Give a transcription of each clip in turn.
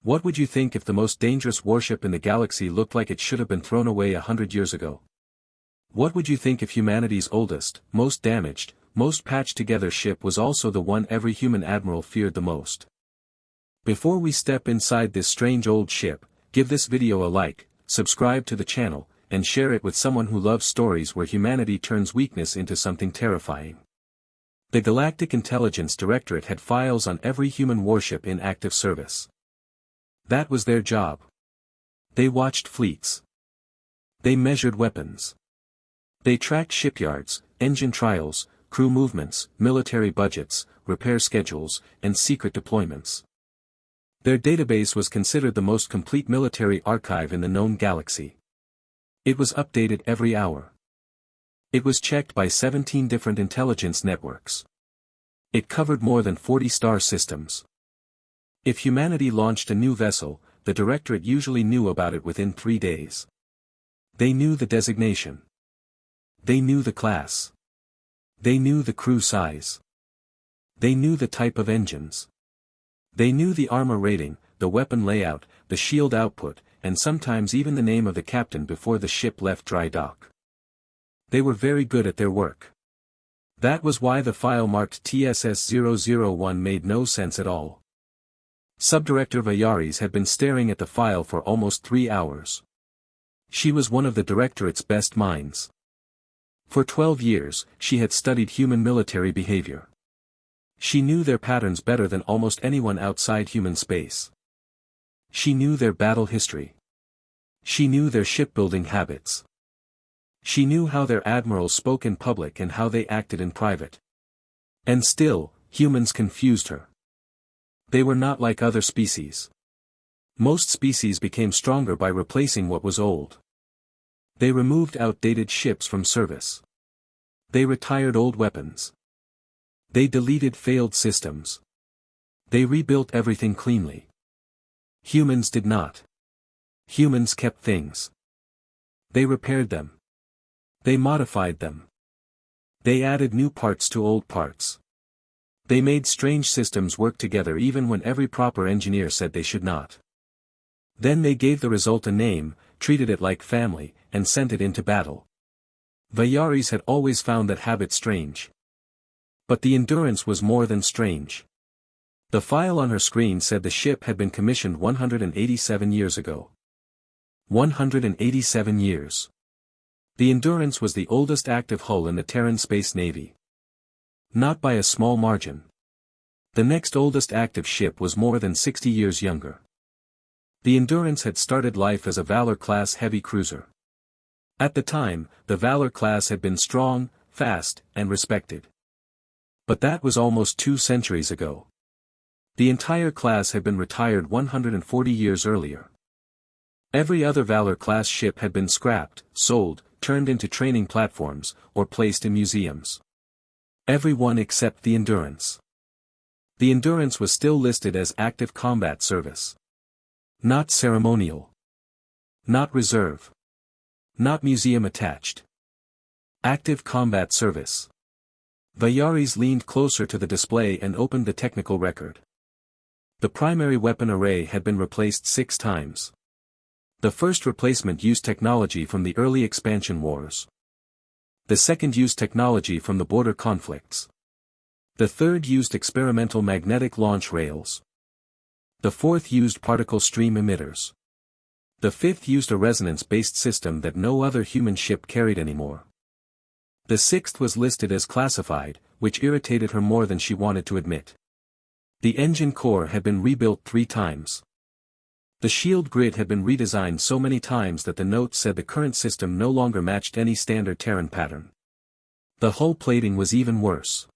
What would you think if the most dangerous warship in the galaxy looked like it should have been thrown away 100 years ago? What would you think if humanity's oldest, most damaged, most patched-together ship was also the one every human admiral feared the most? Before we step inside this strange old ship, give this video a like, subscribe to the channel, and share it with someone who loves stories where humanity turns weakness into something terrifying. The Galactic Intelligence Directorate had files on every human warship in active service. That was their job. They watched fleets. They measured weapons. They tracked shipyards, engine trials, crew movements, military budgets, repair schedules, and secret deployments. Their database was considered the most complete military archive in the known galaxy. It was updated every hour. It was checked by 17 different intelligence networks. It covered more than 40 star systems. If humanity launched a new vessel, the Directorate usually knew about it within 3 days. They knew the designation. They knew the class. They knew the crew size. They knew the type of engines. They knew the armor rating, the weapon layout, the shield output, and sometimes even the name of the captain before the ship left dry dock. They were very good at their work. That was why the file marked TSS-001 made no sense at all. Subdirector Vayaris had been staring at the file for almost 3 hours. She was one of the Directorate's best minds. For 12 years, she had studied human military behavior. She knew their patterns better than almost anyone outside human space. She knew their battle history. She knew their shipbuilding habits. She knew how their admirals spoke in public and how they acted in private. And still, humans confused her. They were not like other species. Most species became stronger by replacing what was old. They removed outdated ships from service. They retired old weapons. They deleted failed systems. They rebuilt everything cleanly. Humans did not. Humans kept things. They repaired them. They modified them. They added new parts to old parts. They made strange systems work together even when every proper engineer said they should not. Then they gave the result a name, treated it like family, and sent it into battle. Vayaris had always found that habit strange. But the endurance was more than strange. The file on her screen said the ship had been commissioned 187 years ago. 187 years. The Endurance was the oldest active hull in the Terran Space Navy. Not by a small margin. The next oldest active ship was more than 60 years younger. The Endurance had started life as a Valor-class heavy cruiser. At the time, the Valor class had been strong, fast, and respected. But that was almost 2 centuries ago. The entire class had been retired 140 years earlier. Every other Valor-class ship had been scrapped, sold, turned into training platforms, or placed in museums. Every one except the Endurance. The Endurance was still listed as active combat service. Not ceremonial. Not reserve. Not museum attached. Active combat service. Vayaris leaned closer to the display and opened the technical record. The primary weapon array had been replaced 6 times. The first replacement used technology from the early expansion wars. The second used technology from the border conflicts. The third used experimental magnetic launch rails. The fourth used particle stream emitters. The fifth used a resonance-based system that no other human ship carried anymore. The sixth was listed as classified, which irritated her more than she wanted to admit. The engine core had been rebuilt 3 times. The shield grid had been redesigned so many times that the notes said the current system no longer matched any standard Terran pattern. The hull plating was even worse.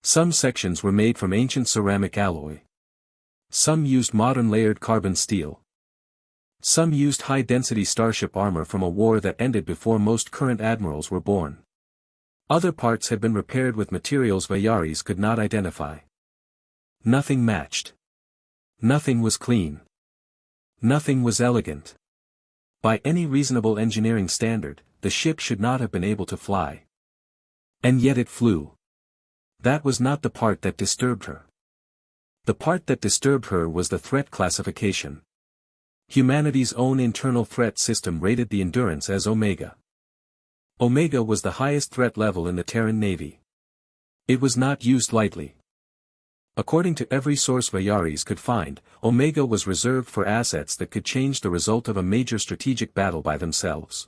Some sections were made from ancient ceramic alloy. Some used modern layered carbon steel. Some used high-density starship armor from a war that ended before most current admirals were born. Other parts had been repaired with materials Vayaris could not identify. Nothing matched. Nothing was clean. Nothing was elegant. By any reasonable engineering standard, the ship should not have been able to fly. And yet it flew. That was not the part that disturbed her. The part that disturbed her was the threat classification. Humanity's own internal threat system rated the Endurance as Omega. Omega was the highest threat level in the Terran Navy. It was not used lightly. According to every source Vayaris could find, Omega was reserved for assets that could change the result of a major strategic battle by themselves.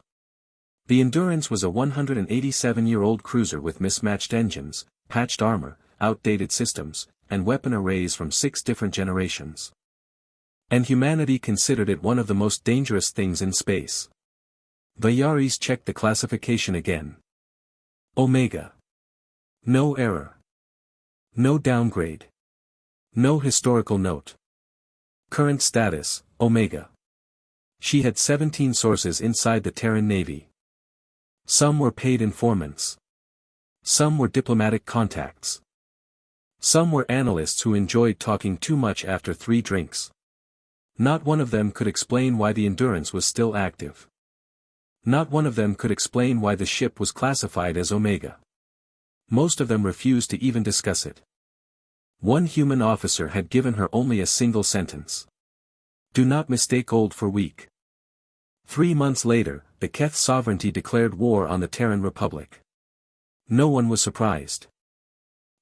The Endurance was a 187-year-old cruiser with mismatched engines, patched armor, outdated systems, and weapon arrays from 6 different generations. And humanity considered it one of the most dangerous things in space. Vayaris checked the classification again. Omega. No error. No downgrade. No historical note. Current status, Omega. She had 17 sources inside the Terran Navy. Some were paid informants. Some were diplomatic contacts. Some were analysts who enjoyed talking too much after 3 drinks. Not one of them could explain why the Endurance was still active. Not one of them could explain why the ship was classified as Omega. Most of them refused to even discuss it. One human officer had given her only a single sentence. Do not mistake old for weak. 3 months later, the Keth sovereignty declared war on the Terran Republic. No one was surprised.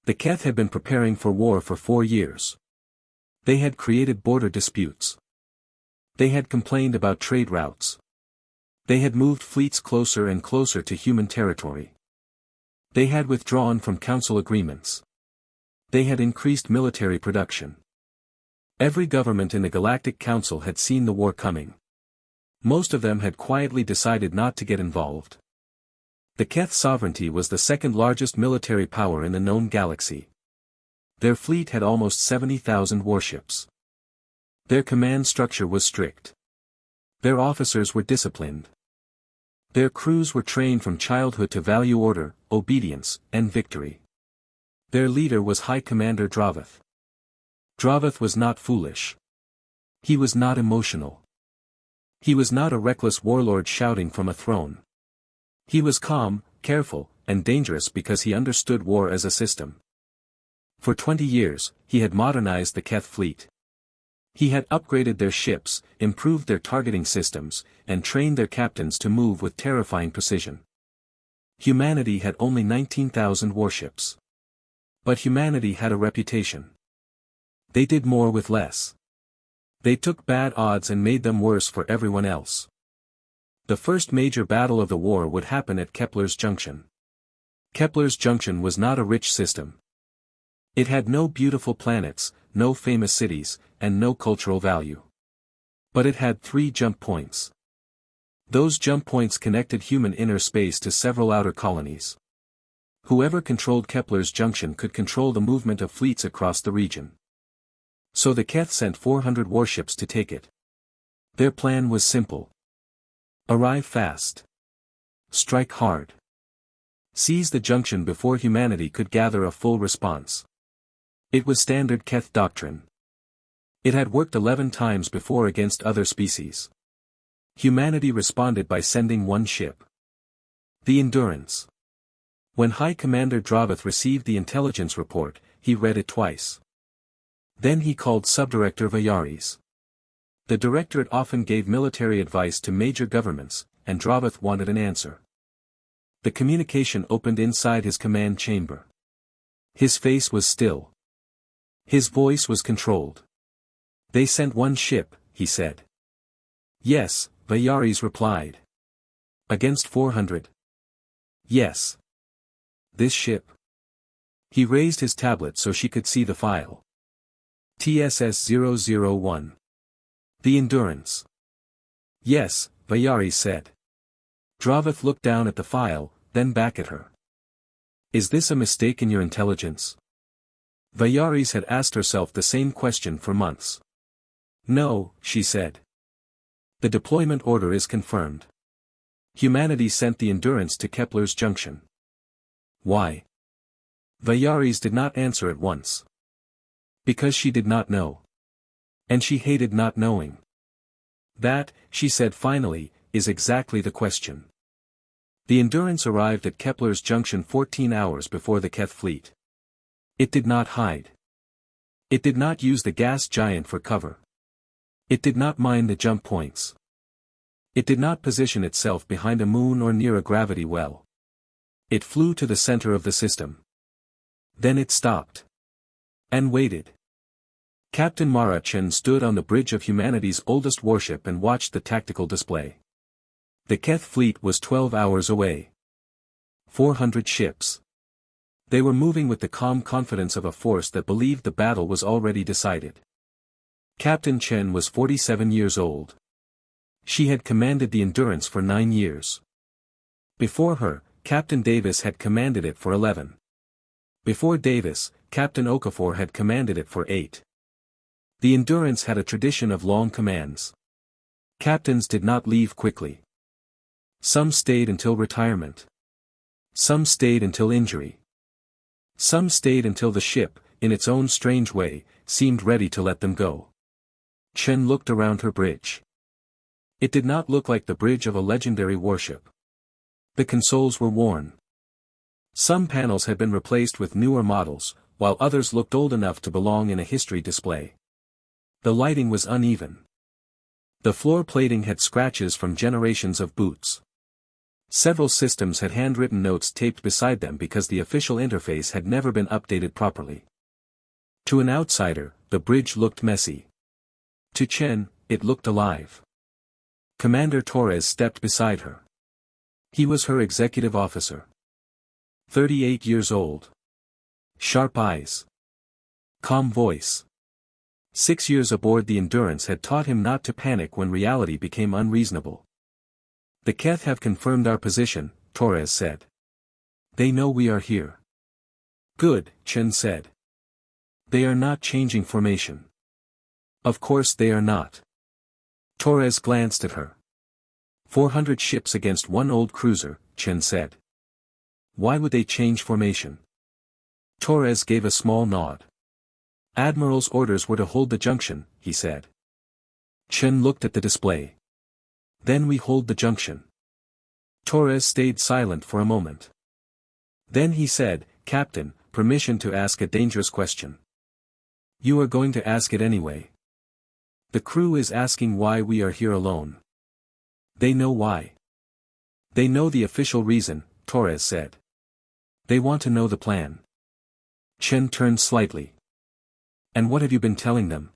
The Keth had been preparing for war for 4 years. They had created border disputes. They had complained about trade routes. They had moved fleets closer and closer to human territory. They had withdrawn from council agreements. They had increased military production. Every government in the Galactic Council had seen the war coming. Most of them had quietly decided not to get involved. The Keth sovereignty was the second largest military power in the known galaxy. Their fleet had almost 70,000 warships. Their command structure was strict. Their officers were disciplined. Their crews were trained from childhood to value order, obedience, and victory. Their leader was High Commander Dravath. Dravath was not foolish. He was not emotional. He was not a reckless warlord shouting from a throne. He was calm, careful, and dangerous because he understood war as a system. For 20 years, he had modernized the Keth fleet. He had upgraded their ships, improved their targeting systems, and trained their captains to move with terrifying precision. Humanity had only 19,000 warships. But humanity had a reputation. They did more with less. They took bad odds and made them worse for everyone else. The first major battle of the war would happen at Kepler's Junction. Kepler's Junction was not a rich system. It had no beautiful planets, no famous cities, and no cultural value. But it had 3 jump points. Those jump points connected human inner space to several outer colonies. Whoever controlled Kepler's Junction could control the movement of fleets across the region. So the Keth sent 400 warships to take it. Their plan was simple. Arrive fast. Strike hard. Seize the junction before humanity could gather a full response. It was standard Keth doctrine. It had worked 11 times before against other species. Humanity responded by sending 1 ship. The Endurance. When High Commander Dravath received the intelligence report, he read it twice. Then he called Subdirector Vayaris. The Directorate often gave military advice to major governments, and Dravath wanted an answer. The communication opened inside his command chamber. His face was still. His voice was controlled. They sent 1 ship, he said. Yes, Vayaris replied. Against 400? Yes. This ship. He raised his tablet so she could see the file. TSS-001. The Endurance. Yes, Vayaris said. Dravath looked down at the file, then back at her. Is this a mistake in your intelligence? Vayaris had asked herself the same question for months. No, she said. The deployment order is confirmed. Humanity sent the Endurance to Kepler's Junction. Why? Vayaris did not answer at once. Because she did not know. And she hated not knowing. That, she said finally, is exactly the question. The Endurance arrived at Kepler's Junction 14 hours before the Keth fleet. It did not hide. It did not use the gas giant for cover. It did not mind the jump points. It did not position itself behind a moon or near a gravity well. It flew to the center of the system. Then it stopped. And waited. Captain Mara Chen stood on the bridge of humanity's oldest warship and watched the tactical display. The Keth fleet was 12 hours away. 400 ships. They were moving with the calm confidence of a force that believed the battle was already decided. Captain Chen was 47 years old. She had commanded the Endurance for 9 years. Before her, Captain Davis had commanded it for 11. Before Davis, Captain Okafor had commanded it for 8. The Endurance had a tradition of long commands. Captains did not leave quickly. Some stayed until retirement. Some stayed until injury. Some stayed until the ship, in its own strange way, seemed ready to let them go. Chen looked around her bridge. It did not look like the bridge of a legendary warship. The consoles were worn. Some panels had been replaced with newer models, while others looked old enough to belong in a history display. The lighting was uneven. The floor plating had scratches from generations of boots. Several systems had handwritten notes taped beside them because the official interface had never been updated properly. To an outsider, the bridge looked messy. To Chen, it looked alive. Commander Torres stepped beside her. He was her executive officer. 38 years old. Sharp eyes. Calm voice. 6 years aboard the Endurance had taught him not to panic when reality became unreasonable. The Keth have confirmed our position, Torres said. They know we are here. Good, Chen said. They are not changing formation. Of course they are not. Torres glanced at her. 400 ships against one old cruiser, Chen said. Why would they change formation? Torres gave a small nod. Admiral's orders were to hold the junction, he said. Chen looked at the display. Then we hold the junction. Torres stayed silent for a moment. Then he said, Captain, permission to ask a dangerous question. You are going to ask it anyway. The crew is asking why we are here alone. They know why. They know the official reason, Torres said. They want to know the plan. Chen turned slightly. And what have you been telling them?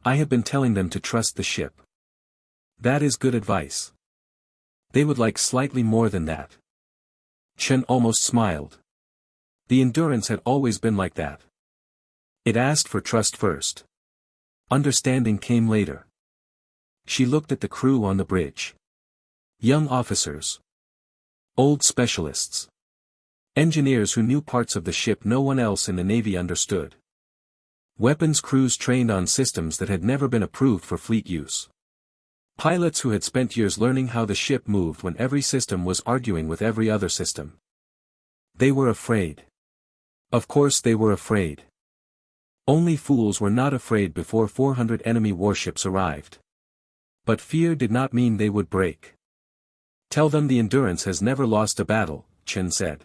I have been telling them to trust the ship. That is good advice. They would like slightly more than that. Chen almost smiled. The Endurance had always been like that. It asked for trust first. Understanding came later. She looked at the crew on the bridge. Young officers. Old specialists. Engineers who knew parts of the ship no one else in the Navy understood. Weapons crews trained on systems that had never been approved for fleet use. Pilots who had spent years learning how the ship moved when every system was arguing with every other system. They were afraid. Of course they were afraid. Only fools were not afraid before 400 enemy warships arrived. But fear did not mean they would break. Tell them the Endurance has never lost a battle, Chen said.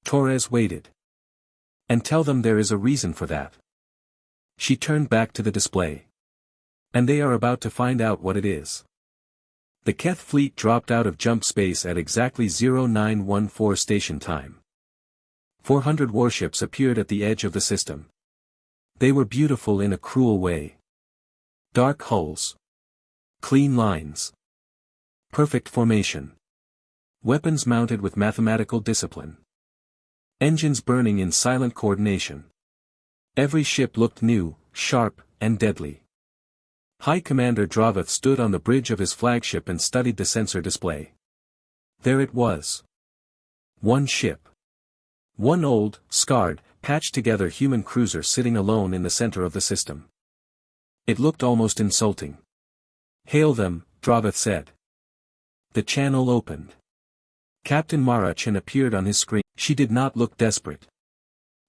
Torres waited. And tell them there is a reason for that. She turned back to the display. And they are about to find out what it is. The Keth fleet dropped out of jump space at exactly 0914 station time. 400 warships appeared at the edge of the system. They were beautiful in a cruel way. Dark hulls. Clean lines. Perfect formation. Weapons mounted with mathematical discipline. Engines burning in silent coordination. Every ship looked new, sharp, and deadly. High Commander Draveth stood on the bridge of his flagship and studied the sensor display. There it was. One ship. One old, scarred, patched-together human cruiser sitting alone in the center of the system. It looked almost insulting. Hail them, Draveth said. The channel opened. Captain Mara Chen appeared on his screen. She did not look desperate.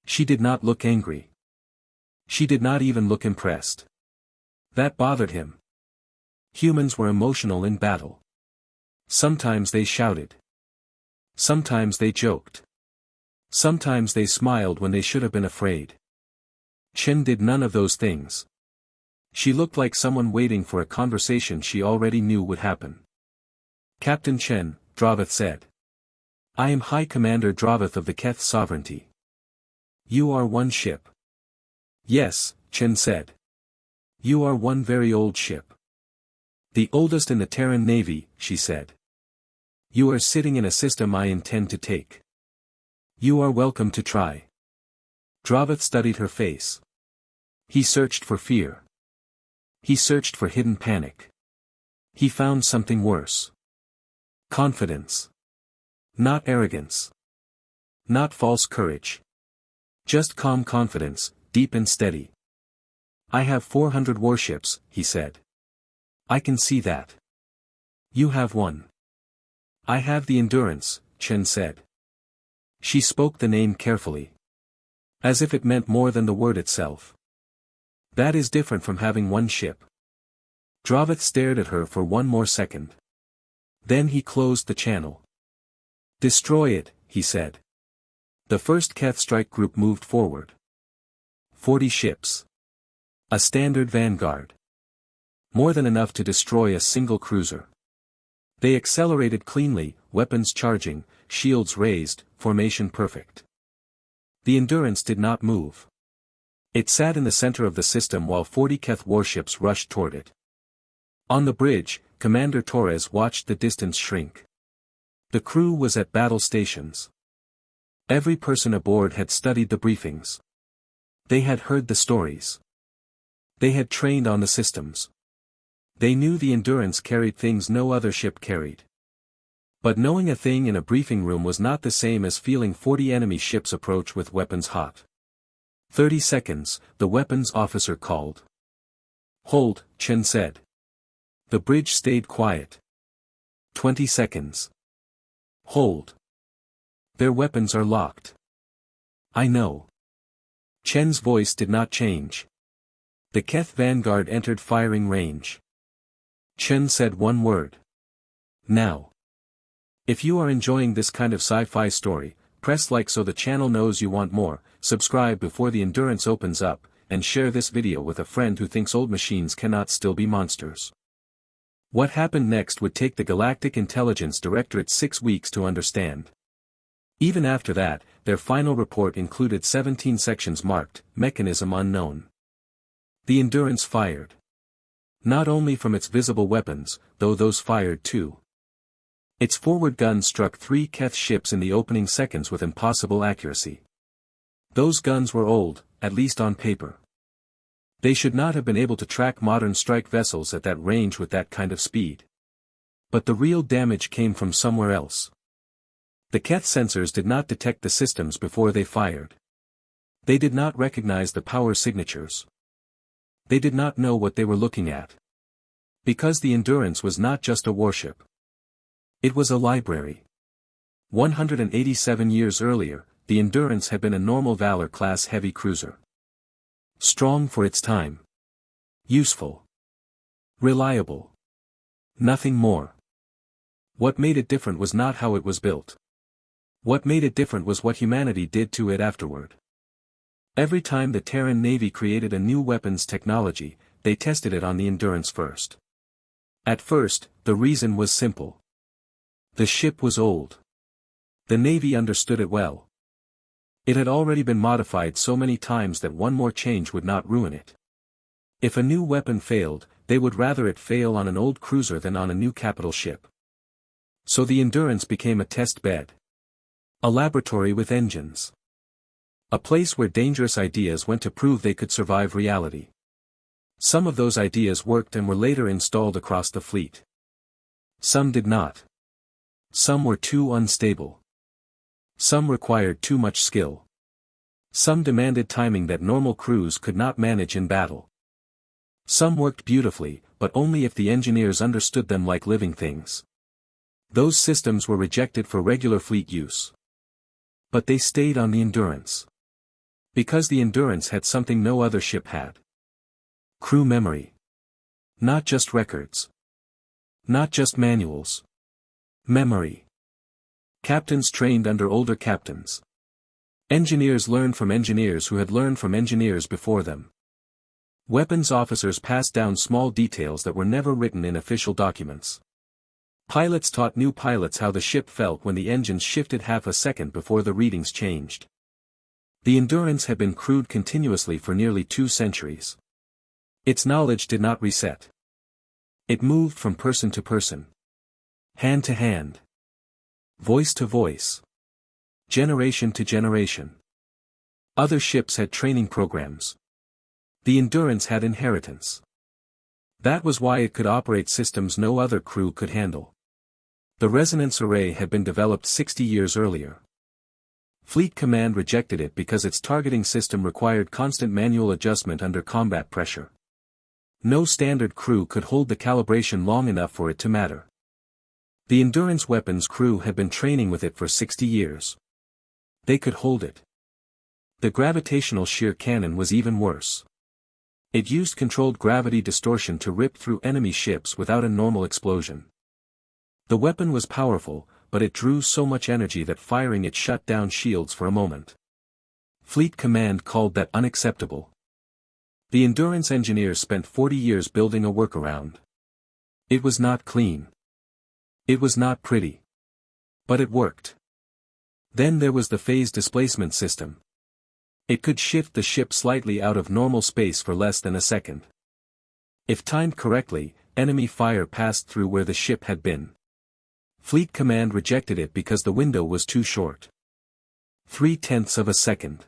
She did not look angry. She did not even look impressed. That bothered him. Humans were emotional in battle. Sometimes they shouted. Sometimes they joked. Sometimes they smiled when they should have been afraid. Chen did none of those things. She looked like someone waiting for a conversation she already knew would happen. Captain Chen, Draveth said. I am High Commander Draveth of the Keth Sovereignty. You are one ship. Yes, Chen said. You are one very old ship. The oldest in the Terran Navy, she said. You are sitting in a system I intend to take. You are welcome to try. Draveth studied her face. He searched for fear. He searched for hidden panic. He found something worse. Confidence. Not arrogance. Not false courage. Just calm confidence, deep and steady. I have 400 warships, he said. I can see that. You have one. I have the endurance, Chen said. She spoke the name carefully. As if it meant more than the word itself. That is different from having one ship. Draveth stared at her for one more second. Then he closed the channel. Destroy it, he said. The first Keth strike group moved forward. 40 ships. A standard vanguard. More than enough to destroy a single cruiser. They accelerated cleanly, weapons charging, shields raised, formation perfect. The Endurance did not move. It sat in the center of the system while 40 Keth warships rushed toward it. On the bridge, Commander Torres watched the distance shrink. The crew was at battle stations. Every person aboard had studied the briefings. They had heard the stories. They had trained on the systems. They knew the Endurance carried things no other ship carried. But knowing a thing in a briefing room was not the same as feeling 40 enemy ships approach with weapons hot. 30 seconds, the weapons officer called. Hold, Chen said. The bridge stayed quiet. 20 seconds. Hold. Their weapons are locked. I know. Chen's voice did not change. The Keth Vanguard entered firing range. Chen said one word. Now. If you are enjoying this kind of sci-fi story, press like so the channel knows you want more, subscribe before the Endurance opens up, and share this video with a friend who thinks old machines cannot still be monsters. What happened next would take the Galactic Intelligence Directorate 6 weeks to understand. Even after that, their final report included 17 sections marked, Mechanism Unknown. The Endurance fired. Not only from its visible weapons, though those fired too. Its forward guns struck 3 Keth ships in the opening seconds with impossible accuracy. Those guns were old, at least on paper. They should not have been able to track modern strike vessels at that range with that kind of speed. But the real damage came from somewhere else. The Keth sensors did not detect the systems before they fired. They did not recognize the power signatures. They did not know what they were looking at. Because the Endurance was not just a warship. It was a library. 187 years earlier, the Endurance had been a normal Valor-class heavy cruiser. Strong for its time. Useful. Reliable. Nothing more. What made it different was not how it was built. What made it different was what humanity did to it afterward. Every time the Terran Navy created a new weapons technology, they tested it on the Endurance first. At first, the reason was simple. The ship was old. The Navy understood it well. It had already been modified so many times that one more change would not ruin it. If a new weapon failed, they would rather it fail on an old cruiser than on a new capital ship. So the Endurance became a test bed. A laboratory with engines. A place where dangerous ideas went to prove they could survive reality. Some of those ideas worked and were later installed across the fleet. Some did not. Some were too unstable. Some required too much skill. Some demanded timing that normal crews could not manage in battle. Some worked beautifully, but only if the engineers understood them like living things. Those systems were rejected for regular fleet use. But they stayed on the Endurance. Because the Endurance had something no other ship had. Crew memory. Not just records. Not just manuals. Memory. Captains trained under older captains. Engineers learned from engineers who had learned from engineers before them. Weapons officers passed down small details that were never written in official documents. Pilots taught new pilots how the ship felt when the engines shifted half a second before the readings changed. The Endurance had been crewed continuously for nearly 2 centuries. Its knowledge did not reset. It moved from person to person, hand to hand, voice to voice, generation to generation. Other ships had training programs. The Endurance had inheritance. That was why it could operate systems no other crew could handle. The resonance array had been developed 60 years earlier. Fleet Command rejected it because its targeting system required constant manual adjustment under combat pressure. No standard crew could hold the calibration long enough for it to matter. The Endurance weapons crew had been training with it for 60 years. They could hold it. The gravitational shear cannon was even worse. It used controlled gravity distortion to rip through enemy ships without a normal explosion. The weapon was powerful, but it drew so much energy that firing it shut down shields for a moment. Fleet Command called that unacceptable. The Endurance engineers spent 40 years building a workaround. It was not clean. It was not pretty. But it worked. Then there was the phase displacement system. It could shift the ship slightly out of normal space for less than a second. If timed correctly, enemy fire passed through where the ship had been. Fleet Command rejected it because the window was too short. 0.3 of a second.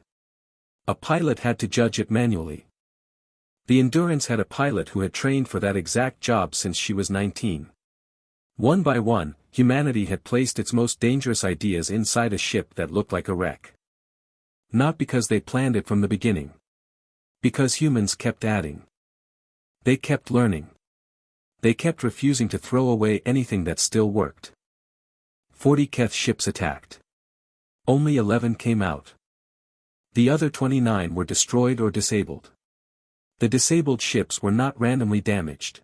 A pilot had to judge it manually. The Endurance had a pilot who had trained for that exact job since she was 19. One by one, humanity had placed its most dangerous ideas inside a ship that looked like a wreck. Not because they planned it from the beginning. Because humans kept adding. They kept learning. They kept refusing to throw away anything that still worked. 40 Keth ships attacked. Only 11 came out. The other 29 were destroyed or disabled. The disabled ships were not randomly damaged.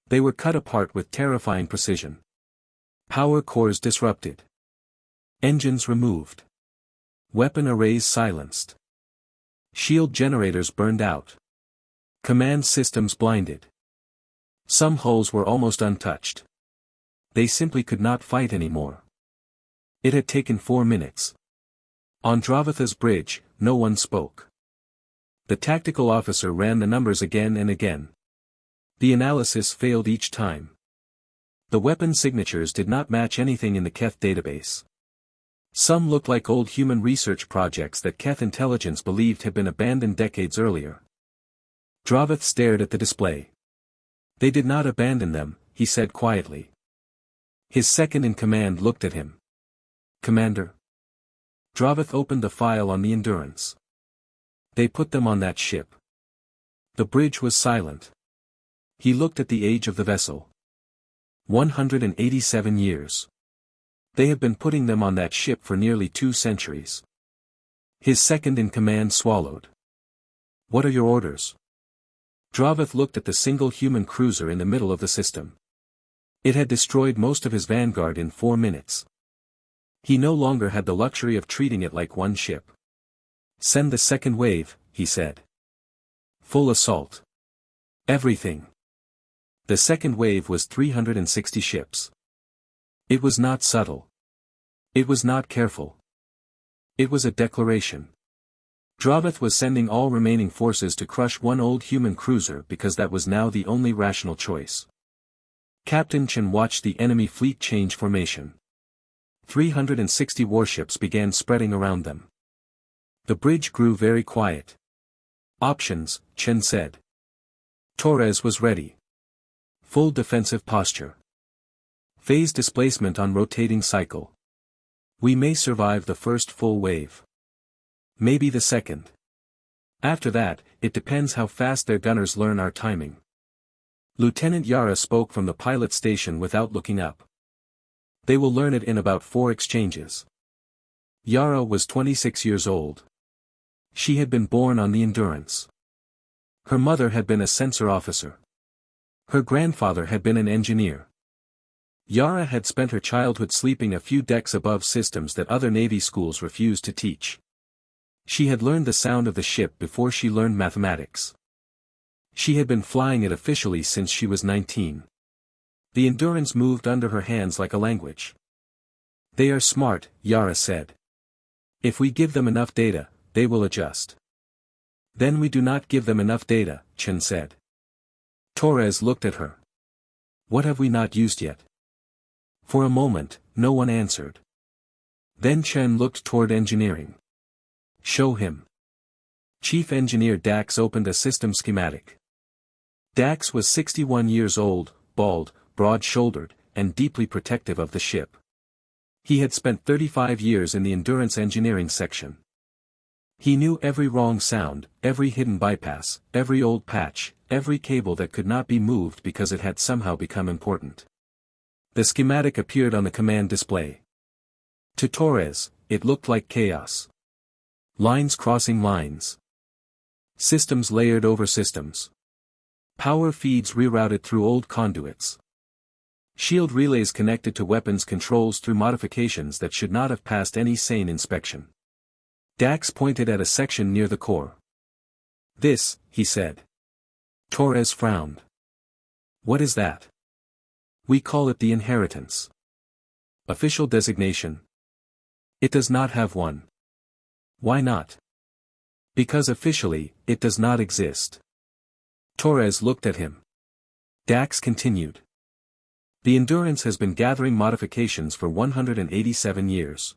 They were cut apart with terrifying precision. Power cores disrupted. Engines removed. Weapon arrays silenced. Shield generators burned out. Command systems blinded. Some hulls were almost untouched. They simply could not fight anymore. It had taken 4 minutes. On Dravatha's bridge, no one spoke. The tactical officer ran the numbers again and again. The analysis failed each time. The weapon signatures did not match anything in the Keth database. Some looked like old human research projects that Keth intelligence believed had been abandoned decades earlier. Dravath stared at the display. They did not abandon them, he said quietly. His second-in-command looked at him. Commander. Dravath opened the file on the Endurance. They put them on that ship. The bridge was silent. He looked at the age of the vessel. 187 years. They have been putting them on that ship for nearly 2 centuries. His second-in-command swallowed. What are your orders? Dravath looked at the single human cruiser in the middle of the system. It had destroyed most of his vanguard in 4 minutes. He no longer had the luxury of treating it like one ship. Send the second wave, he said. Full assault. Everything. The second wave was 360 ships. It was not subtle. It was not careful. It was a declaration. Dravath was sending all remaining forces to crush one old human cruiser because that was now the only rational choice. Captain Chen watched the enemy fleet change formation. 360 warships began spreading around them. The bridge grew very quiet. Options, Chen said. Torres was ready. Full defensive posture. Phase displacement on rotating cycle. We may survive the first full wave. Maybe the second. After that, it depends how fast their gunners learn our timing. Lieutenant Yara spoke from the pilot station without looking up. They will learn it in about 4 exchanges. Yara was 26 years old. She had been born on the Endurance. Her mother had been a sensor officer. Her grandfather had been an engineer. Yara had spent her childhood sleeping a few decks above systems that other Navy schools refused to teach. She had learned the sound of the ship before she learned mathematics. She had been flying it officially since she was 19. The endurance moved under her hands like a language. They are smart, Yara said. If we give them enough data, they will adjust. Then we do not give them enough data, Chen said. Torres looked at her. What have we not used yet? For a moment, no one answered. Then Chen looked toward engineering. Show him. Chief Engineer Dax opened a system schematic. Dax was 61 years old, bald, broad-shouldered, and deeply protective of the ship. He had spent 35 years in the endurance engineering section. He knew every wrong sound, every hidden bypass, every old patch, every cable that could not be moved because it had somehow become important. The schematic appeared on the command display. To Torres, it looked like chaos. Lines crossing lines. Systems layered over systems. Power feeds rerouted through old conduits. Shield relays connected to weapons controls through modifications that should not have passed any sane inspection. Dax pointed at a section near the core. This, he said. Torres frowned. What is that? We call it the inheritance. Official designation. It does not have one. Why not? Because officially, it does not exist. Torres looked at him. Dax continued. The Endurance has been gathering modifications for 187 years.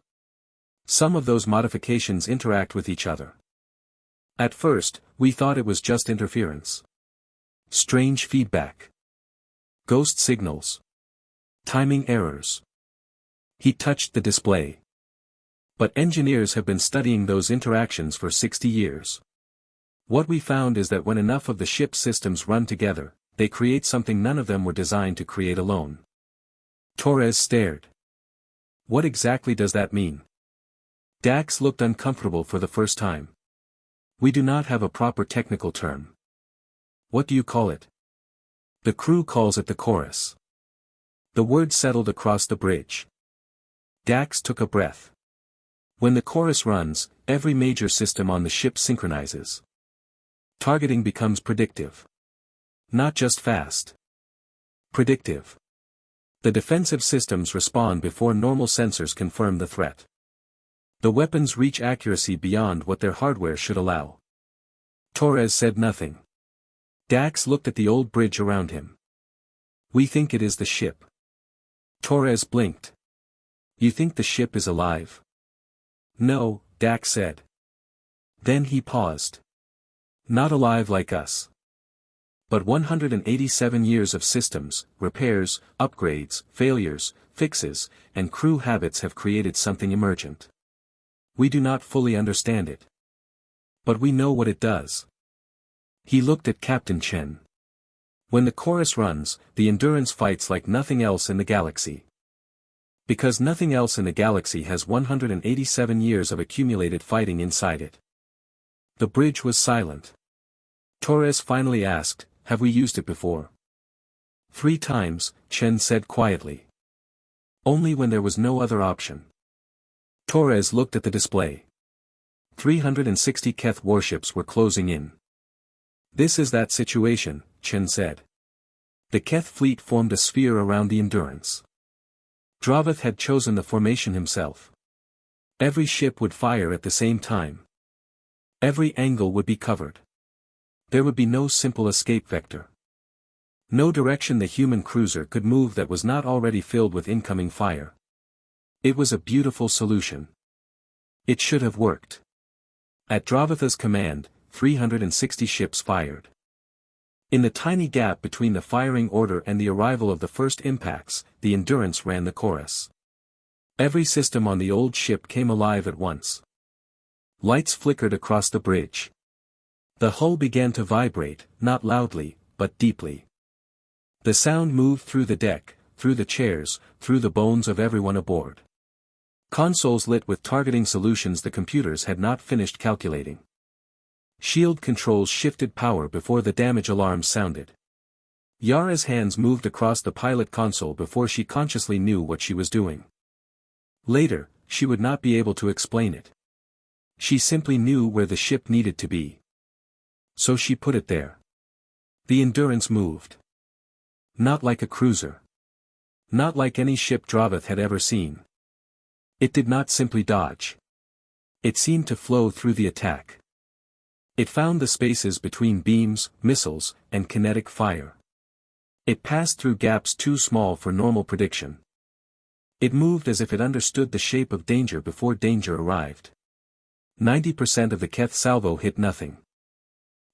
Some of those modifications interact with each other. At first, we thought it was just interference. Strange feedback. Ghost signals. Timing errors. He touched the display. But engineers have been studying those interactions for 60 years. What we found is that when enough of the ship's systems run together, they create something none of them were designed to create alone. Torres stared. What exactly does that mean? Dax looked uncomfortable for the first time. We do not have a proper technical term. What do you call it? The crew calls it the chorus. The word settled across the bridge. Dax took a breath. When the chorus runs, every major system on the ship synchronizes. Targeting becomes predictive. Not just fast. Predictive. The defensive systems respond before normal sensors confirm the threat. The weapons reach accuracy beyond what their hardware should allow. Torres said nothing. Dax looked at the old bridge around him. We think it is the ship. Torres blinked. You think the ship is alive? No, Dax said. Then he paused. Not alive like us. But 187 years of systems, repairs, upgrades, failures, fixes, and crew habits have created something emergent. We do not fully understand it. But we know what it does. He looked at Captain Chen. When the chorus runs, the Endurance fights like nothing else in the galaxy. Because nothing else in the galaxy has 187 years of accumulated fighting inside it. The bridge was silent. Torres finally asked, have we used it before? 3 times, Chen said quietly. Only when there was no other option. Torres looked at the display. 360 Keth warships were closing in. This is that situation, Chen said. The Keth fleet formed a sphere around the Endurance. Draveth had chosen the formation himself. Every ship would fire at the same time. Every angle would be covered. There would be no simple escape vector. No direction the human cruiser could move that was not already filled with incoming fire. It was a beautiful solution. It should have worked. At Dravatha's command, 360 ships fired. In the tiny gap between the firing order and the arrival of the first impacts, the Endurance ran the chorus. Every system on the old ship came alive at once. Lights flickered across the bridge. The hull began to vibrate, not loudly, but deeply. The sound moved through the deck, through the chairs, through the bones of everyone aboard. Consoles lit with targeting solutions the computers had not finished calculating. Shield controls shifted power before the damage alarms sounded. Yara's hands moved across the pilot console before she consciously knew what she was doing. Later, she would not be able to explain it. She simply knew where the ship needed to be. So she put it there. The Endurance moved. Not like a cruiser. Not like any ship Draveth had ever seen. It did not simply dodge. It seemed to flow through the attack. It found the spaces between beams, missiles, and kinetic fire. It passed through gaps too small for normal prediction. It moved as if it understood the shape of danger before danger arrived. 90% of the Keth salvo hit nothing.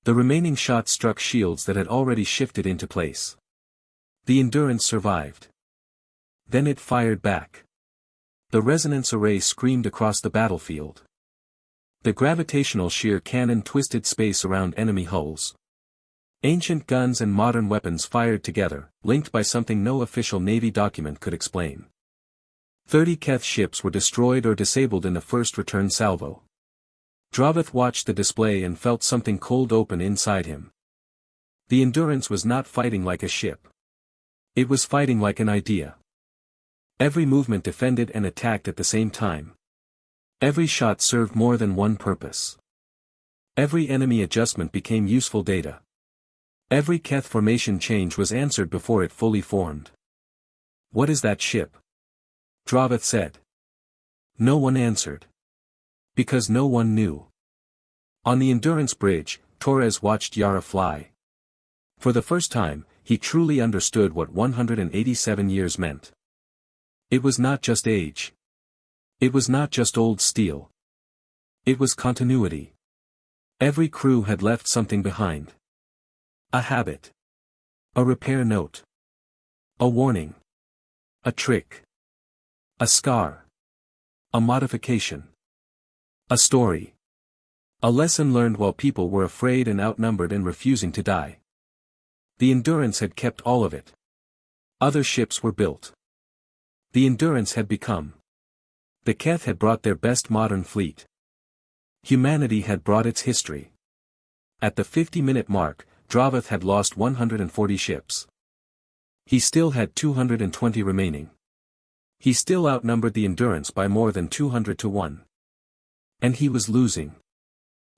The remaining shots struck shields that had already shifted into place. The Endurance survived. Then it fired back. The resonance array screamed across the battlefield. The gravitational shear cannon twisted space around enemy hulls. Ancient guns and modern weapons fired together, linked by something no official Navy document could explain. 30 Keth ships were destroyed or disabled in the first return salvo. Draveth watched the display and felt something cold open inside him. The Endurance was not fighting like a ship. It was fighting like an idea. Every movement defended and attacked at the same time. Every shot served more than one purpose. Every enemy adjustment became useful data. Every Keth formation change was answered before it fully formed. "What is that ship?" Draveth said. No one answered. Because no one knew. On the Endurance bridge, Torres watched Yara fly. For the first time, he truly understood what 187 years meant. It was not just age. It was not just old steel. It was continuity. Every crew had left something behind. A habit. A repair note. A warning. A trick. A scar. A modification. A story. A lesson learned while people were afraid and outnumbered and refusing to die. The Endurance had kept all of it. Other ships were built. The Endurance had become. The Keth had brought their best modern fleet. Humanity had brought its history. At the 50-minute mark, Draveth had lost 140 ships. He still had 220 remaining. He still outnumbered the Endurance by more than 200 to 1. And he was losing.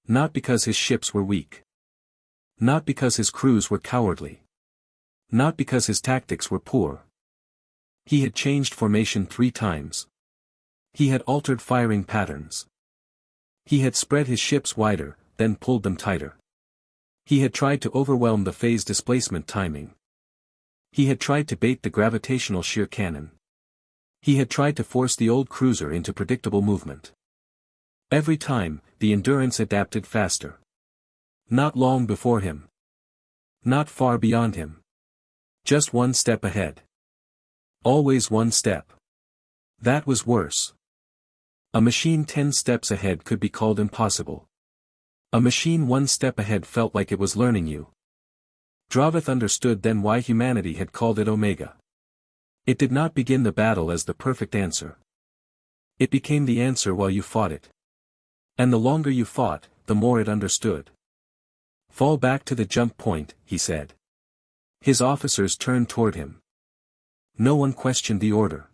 Not because his ships were weak. Not because his crews were cowardly. Not because his tactics were poor. He had changed formation 3 times. He had altered firing patterns. He had spread his ships wider, then pulled them tighter. He had tried to overwhelm the phase displacement timing. He had tried to bait the gravitational shear cannon. He had tried to force the old cruiser into predictable movement. Every time, the Endurance adapted faster. Not long before him. Not far beyond him. Just one step ahead. Always one step. That was worse. A machine 10 steps ahead could be called impossible. A machine 1 step ahead felt like it was learning you. Draveth understood then why humanity had called it Omega. It did not begin the battle as the perfect answer. It became the answer while you fought it. And the longer you fought, the more it understood. "Fall back to the jump point," he said. His officers turned toward him. No one questioned the order.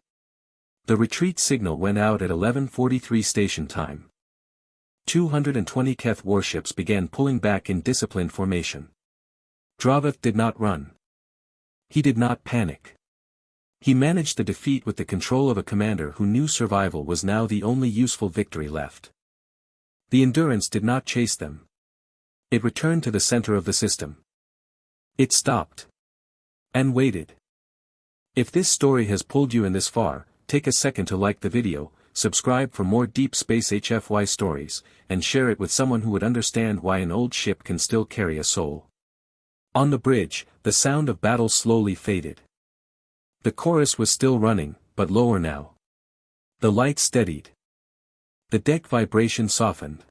The retreat signal went out at 11:43 station time. 220 Keth warships began pulling back in disciplined formation. Draveth did not run. He did not panic. He managed the defeat with the control of a commander who knew survival was now the only useful victory left. The Endurance did not chase them. It returned to the center of the system. It stopped. And waited. If this story has pulled you in this far, take a second to like the video, subscribe for more deep space HFY stories, and share it with someone who would understand why an old ship can still carry a soul. On the bridge, the sound of battle slowly faded. The chorus was still running, but lower now. The light steadied. The deck vibration softened.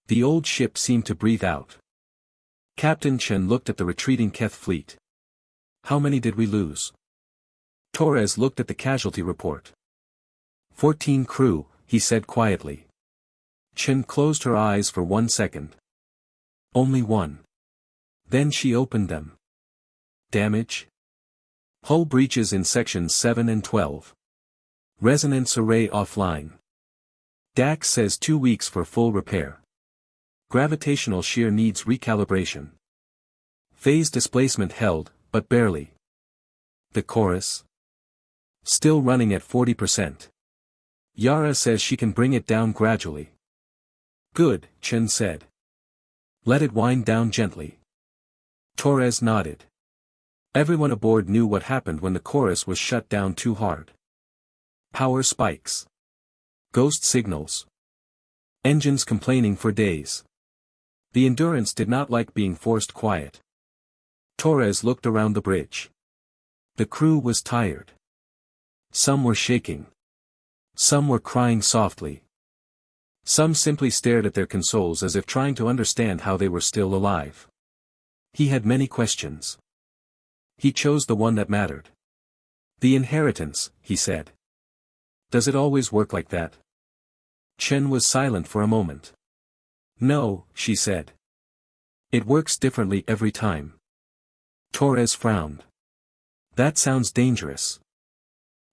The old ship seemed to breathe out. Captain Chen looked at the retreating Keth fleet. "How many did we lose?" Torres looked at the casualty report. 14 crew, he said quietly. Chen closed her eyes for 1 second. Only 1. Then she opened them. Damage? Hull breaches in sections 7 and 12. Resonance array offline. Dax says 2 weeks for full repair. Gravitational shear needs recalibration. Phase displacement held, but barely. The chorus? Still running at 40%. Yara says she can bring it down gradually. Good, Chen said. Let it wind down gently. Torres nodded. Everyone aboard knew what happened when the chorus was shut down too hard. Power spikes. Ghost signals. Engines complaining for days. The Endurance did not like being forced quiet. Torres looked around the bridge. The crew was tired. Some were shaking. Some were crying softly. Some simply stared at their consoles as if trying to understand how they were still alive. He had many questions. He chose the one that mattered. The inheritance, he said. Does it always work like that? Chen was silent for a moment. No, she said. It works differently every time. Torres frowned. That sounds dangerous.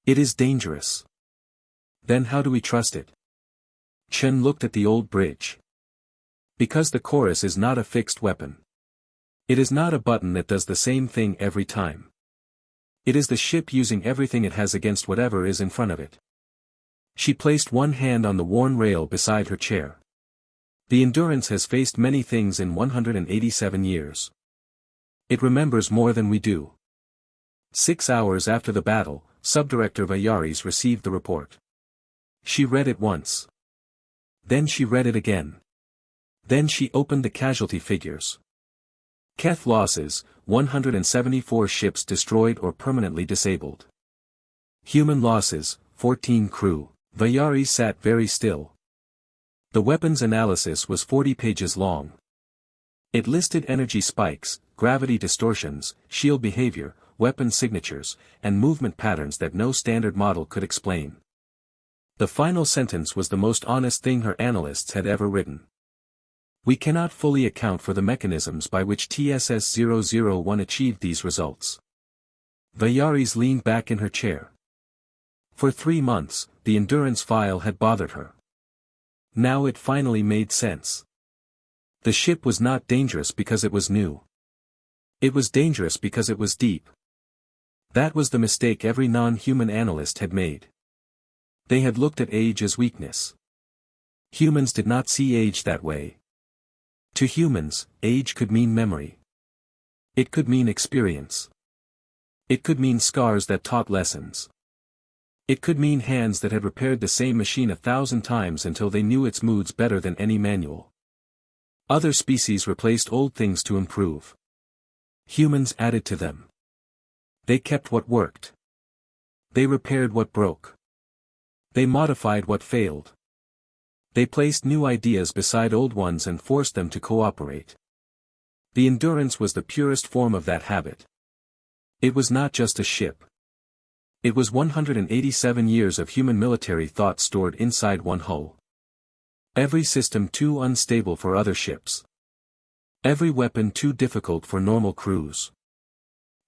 It is dangerous. Then how do we trust it? Chen looked at the old bridge. Because the chorus is not a fixed weapon. It is not a button that does the same thing every time. It is the ship using everything it has against whatever is in front of it. She placed one hand on the worn rail beside her chair. The Endurance has faced many things in 187 years. It remembers more than we do. 6 hours after the battle, Subdirector Vayaris received the report. She read it once. Then she read it again. Then she opened the casualty figures. Keth losses, 174 ships destroyed or permanently disabled. Human losses, 14 crew. Vayaris sat very still. The weapons analysis was 40 pages long. It listed energy spikes, gravity distortions, shield behavior, weapon signatures, and movement patterns that no standard model could explain. The final sentence was the most honest thing her analysts had ever written. We cannot fully account for the mechanisms by which TSS-001 achieved these results. Vayaris leaned back in her chair. For 3 months, the Endurance file had bothered her. Now it finally made sense. The ship was not dangerous because it was new. It was dangerous because it was deep. That was the mistake every non-human analyst had made. They had looked at age as weakness. Humans did not see age that way. To humans, age could mean memory. It could mean experience. It could mean scars that taught lessons. It could mean hands that had repaired the same machine 1,000 times until they knew its moods better than any manual. Other species replaced old things to improve. Humans added to them. They kept what worked. They repaired what broke. They modified what failed. They placed new ideas beside old ones and forced them to cooperate. The Endurance was the purest form of that habit. It was not just a ship. It was 187 years of human military thought stored inside one hull. Every system too unstable for other ships. Every weapon too difficult for normal crews.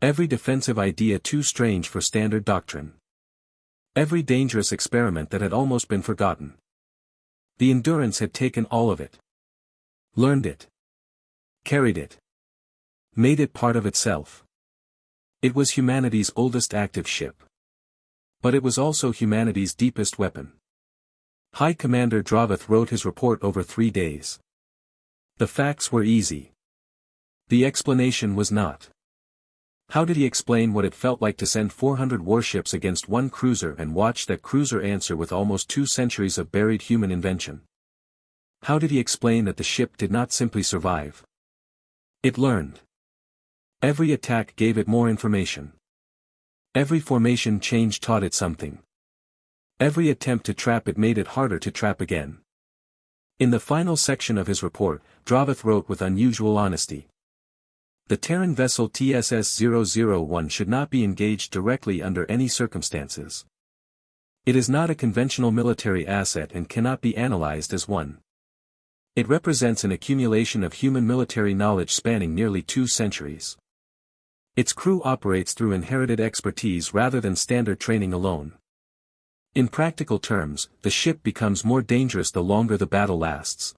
Every defensive idea too strange for standard doctrine. Every dangerous experiment that had almost been forgotten. The Endurance had taken all of it. Learned it. Carried it. Made it part of itself. It was humanity's oldest active ship. But it was also humanity's deepest weapon. High Commander Draveth wrote his report over 3 days. The facts were easy. The explanation was not. How did he explain what it felt like to send 400 warships against one cruiser and watch that cruiser answer with almost 2 centuries of buried human invention? How did he explain that the ship did not simply survive? It learned. Every attack gave it more information. Every formation change taught it something. Every attempt to trap it made it harder to trap again. In the final section of his report, Draveth wrote with unusual honesty. The Terran vessel TSS-001 should not be engaged directly under any circumstances. It is not a conventional military asset and cannot be analyzed as one. It represents an accumulation of human military knowledge spanning nearly 2 centuries. Its crew operates through inherited expertise rather than standard training alone. In practical terms, the ship becomes more dangerous the longer the battle lasts.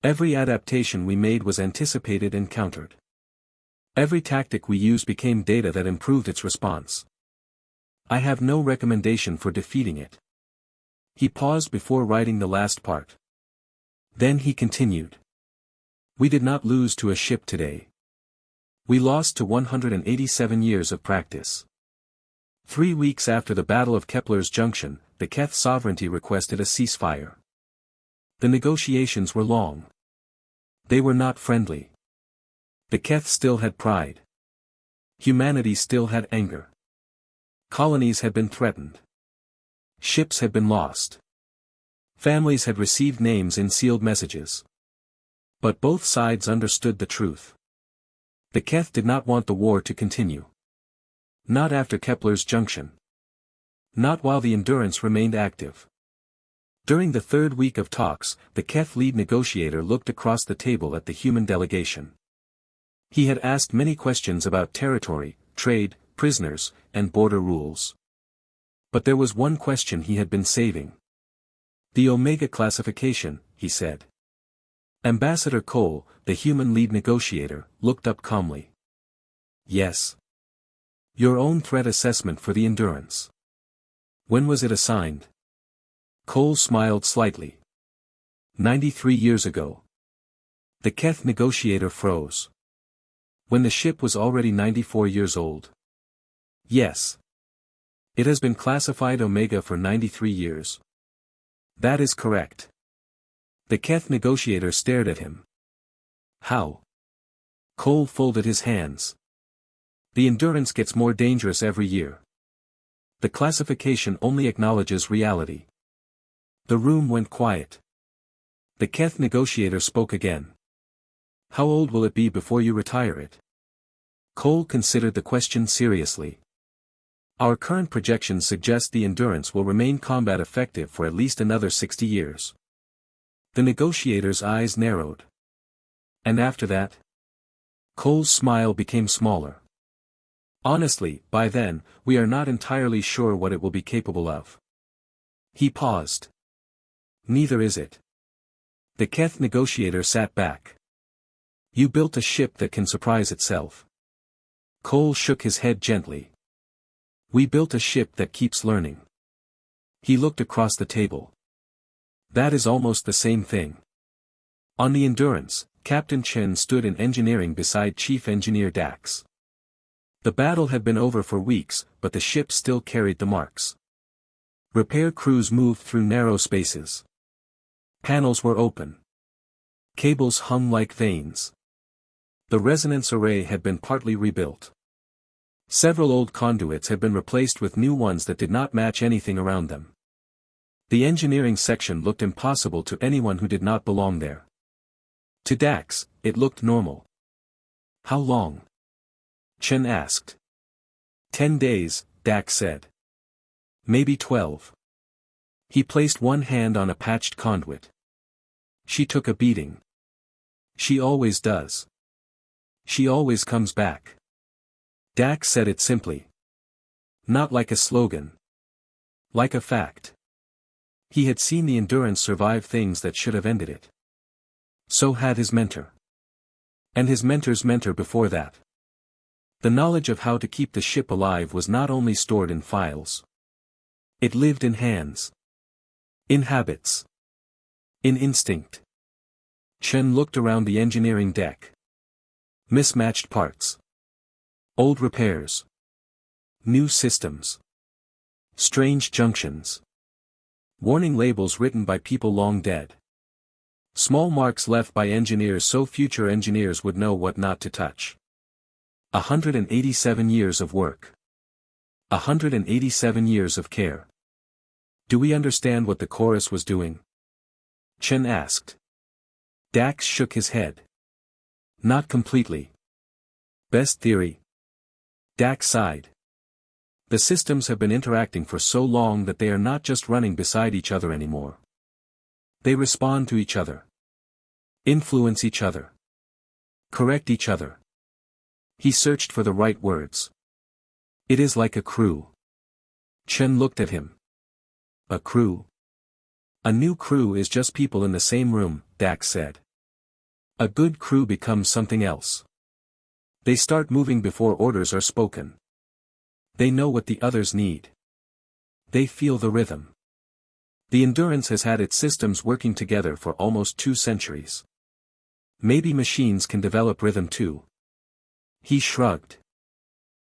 Every adaptation we made was anticipated and countered. Every tactic we used became data that improved its response. I have no recommendation for defeating it. He paused before writing the last part. Then he continued. We did not lose to a ship today. We lost to 187 years of practice. 3 weeks after the Battle of Kepler's Junction, the Keth sovereignty requested a ceasefire. The negotiations were long. They were not friendly. The Keth still had pride. Humanity still had anger. Colonies had been threatened. Ships had been lost. Families had received names in sealed messages. But both sides understood the truth. The Keth did not want the war to continue. Not after Kepler's Junction. Not while the Endurance remained active. During the third week of talks, the Keth lead negotiator looked across the table at the human delegation. He had asked many questions about territory, trade, prisoners, and border rules. But there was one question he had been saving. The Omega classification, he said. Ambassador Cole, the human lead negotiator, looked up calmly. Yes. Your own threat assessment for the Endurance. When was it assigned? Cole smiled slightly. 93 years ago. The Keth negotiator froze. When the ship was already 94 years old. Yes. It has been classified Omega for 93 years. That is correct. The Keth negotiator stared at him. How? Cole folded his hands. The Endurance gets more dangerous every year. The classification only acknowledges reality. The room went quiet. The Keth negotiator spoke again. How old will it be before you retire it? Cole considered the question seriously. Our current projections suggest the Endurance will remain combat effective for at least another 60 years. The negotiator's eyes narrowed. And after that? Cole's smile became smaller. Honestly, by then, we are not entirely sure what it will be capable of. He paused. Neither is it. The Keth negotiator sat back. You built a ship that can surprise itself. Cole shook his head gently. We built a ship that keeps learning. He looked across the table. That is almost the same thing. On the Endurance, Captain Chen stood in engineering beside Chief Engineer Dax. The battle had been over for weeks, but the ship still carried the marks. Repair crews moved through narrow spaces. Panels were open. Cables hung like veins. The resonance array had been partly rebuilt. Several old conduits had been replaced with new ones that did not match anything around them. The engineering section looked impossible to anyone who did not belong there. To Dax, it looked normal. How long? Chen asked. 10 days, Dax said. Maybe 12. He placed one hand on a patched conduit. She took a beating. She always does. She always comes back. Dax said it simply. Not like a slogan. Like a fact. He had seen the Endurance survive things that should have ended it. So had his mentor. And his mentor's mentor before that. The knowledge of how to keep the ship alive was not only stored in files. It lived in hands. In habits. In instinct. Chen looked around the engineering deck. Mismatched parts. Old repairs. New systems. Strange junctions. Warning labels written by people long dead. Small marks left by engineers so future engineers would know what not to touch. 187 years of work. 187 years of care. Do we understand what the chorus was doing? Chen asked. Dax shook his head. Not completely. Best theory. Dax sighed. The systems have been interacting for so long that they are not just running beside each other anymore. They respond to each other. Influence each other. Correct each other. He searched for the right words. It is like a crew. Chen looked at him. A crew? A new crew is just people in the same room, Dax said. A good crew becomes something else. They start moving before orders are spoken. They know what the others need. They feel the rhythm. The Endurance has had its systems working together for almost 2 centuries. Maybe machines can develop rhythm too. He shrugged.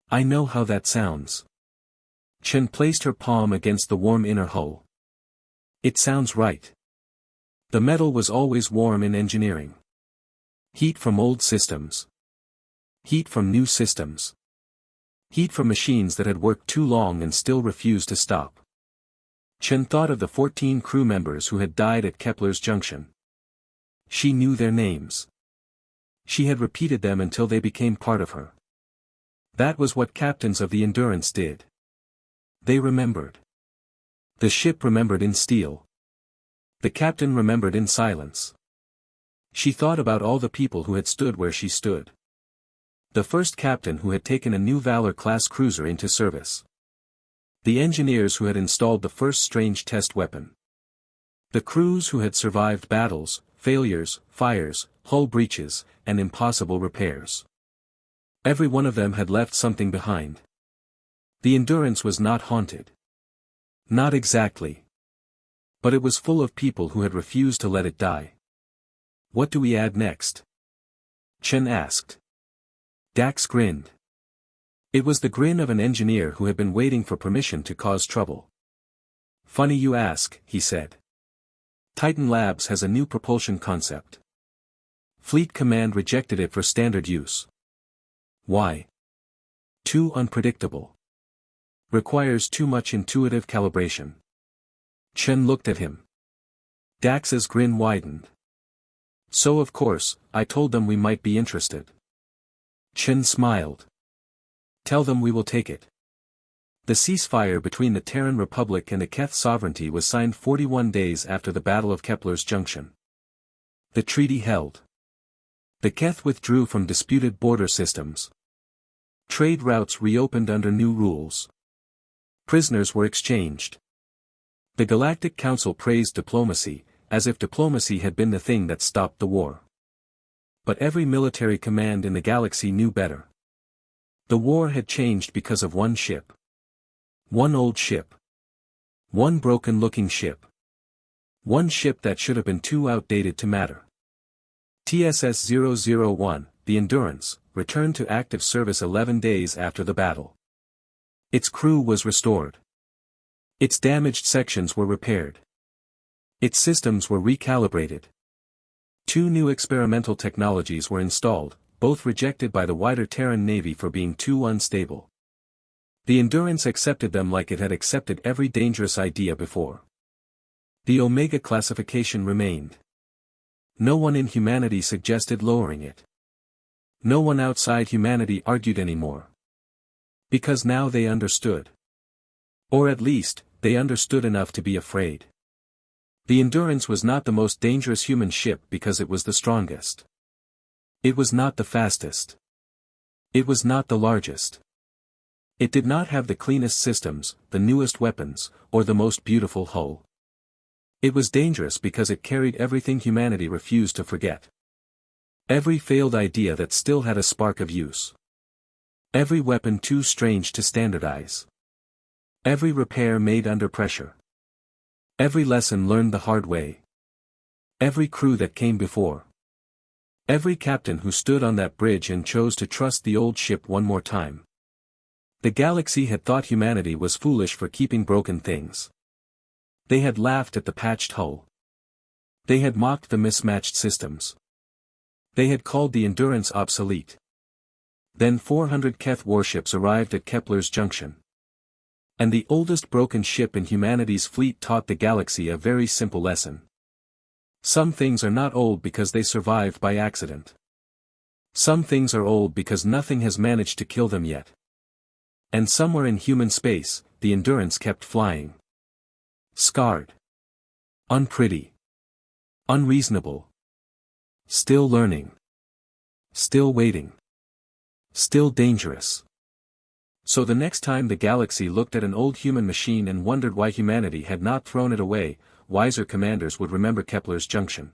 I know how that sounds. Chen placed her palm against the warm inner hull. It sounds right. The metal was always warm in engineering. Heat from old systems. Heat from new systems. Heat from machines that had worked too long and still refused to stop. Chen thought of the 14 crew members who had died at Kepler's Junction. She knew their names. She had repeated them until they became part of her. That was what captains of the Endurance did. They remembered. The ship remembered in steel. The captain remembered in silence. She thought about all the people who had stood where she stood. The first captain who had taken a new Valor-class cruiser into service. The engineers who had installed the first strange test weapon. The crews who had survived battles, failures, fires, hull breaches, and impossible repairs. Every one of them had left something behind. The Endurance was not haunted. Not exactly. But it was full of people who had refused to let it die. What do we add next? Chen asked. Dax grinned. It was the grin of an engineer who had been waiting for permission to cause trouble. Funny you ask, he said. Titan Labs has a new propulsion concept. Fleet Command rejected it for standard use. Why? Too unpredictable. Requires too much intuitive calibration. Chen looked at him. Dax's grin widened. So of course, I told them we might be interested. Chen smiled. Tell them we will take it. The ceasefire between the Terran Republic and the Keth sovereignty was signed 41 days after the Battle of Kepler's Junction. The treaty held. The Keth withdrew from disputed border systems. Trade routes reopened under new rules. Prisoners were exchanged. The Galactic Council praised diplomacy, as if diplomacy had been the thing that stopped the war. But every military command in the galaxy knew better. The war had changed because of one ship. One old ship. One broken-looking ship. One ship that should have been too outdated to matter. TSS-001, the Endurance, returned to active service 11 days after the battle. Its crew was restored. Its damaged sections were repaired. Its systems were recalibrated. 2 new experimental technologies were installed, both rejected by the wider Terran Navy for being too unstable. The Endurance accepted them like it had accepted every dangerous idea before. The Omega classification remained. No one in humanity suggested lowering it. No one outside humanity argued anymore. Because now they understood. Or at least, they understood enough to be afraid. The Endurance was not the most dangerous human ship because it was the strongest. It was not the fastest. It was not the largest. It did not have the cleanest systems, the newest weapons, or the most beautiful hull. It was dangerous because it carried everything humanity refused to forget. Every failed idea that still had a spark of use. Every weapon too strange to standardize. Every repair made under pressure. Every lesson learned the hard way. Every crew that came before. Every captain who stood on that bridge and chose to trust the old ship one more time. The galaxy had thought humanity was foolish for keeping broken things. They had laughed at the patched hull. They had mocked the mismatched systems. They had called the Endurance obsolete. Then 400 Keth warships arrived at Kepler's Junction. And the oldest broken ship in humanity's fleet taught the galaxy a very simple lesson. Some things are not old because they survived by accident. Some things are old because nothing has managed to kill them yet. And somewhere in human space, the Endurance kept flying. Scarred. Unpretty. Unreasonable. Still learning. Still waiting. Still dangerous. So the next time the galaxy looked at an old human machine and wondered why humanity had not thrown it away, wiser commanders would remember Kepler's junction.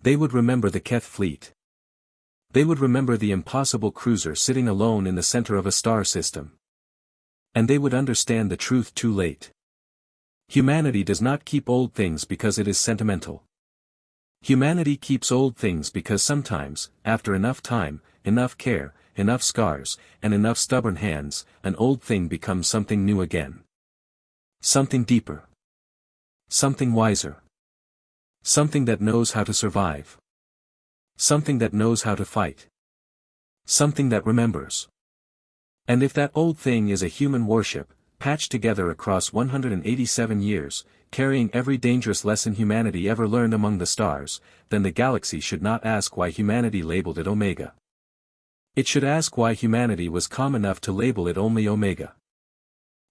They would remember the Keth fleet. They would remember the impossible cruiser sitting alone in the center of a star system. And they would understand the truth too late. Humanity does not keep old things because it is sentimental. Humanity keeps old things because sometimes, after enough time, enough care, enough scars, and enough stubborn hands, an old thing becomes something new again. Something deeper. Something wiser. Something that knows how to survive. Something that knows how to fight. Something that remembers. And if that old thing is a human warship, patched together across 187 years, carrying every dangerous lesson humanity ever learned among the stars, then the galaxy should not ask why humanity labeled it Omega. It should ask why humanity was calm enough to label it only Omega.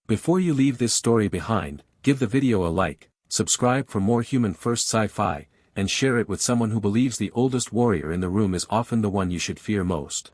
Before you leave this story behind, give the video a like, subscribe for more human-first sci-fi, and share it with someone who believes the oldest warrior in the room is often the one you should fear most.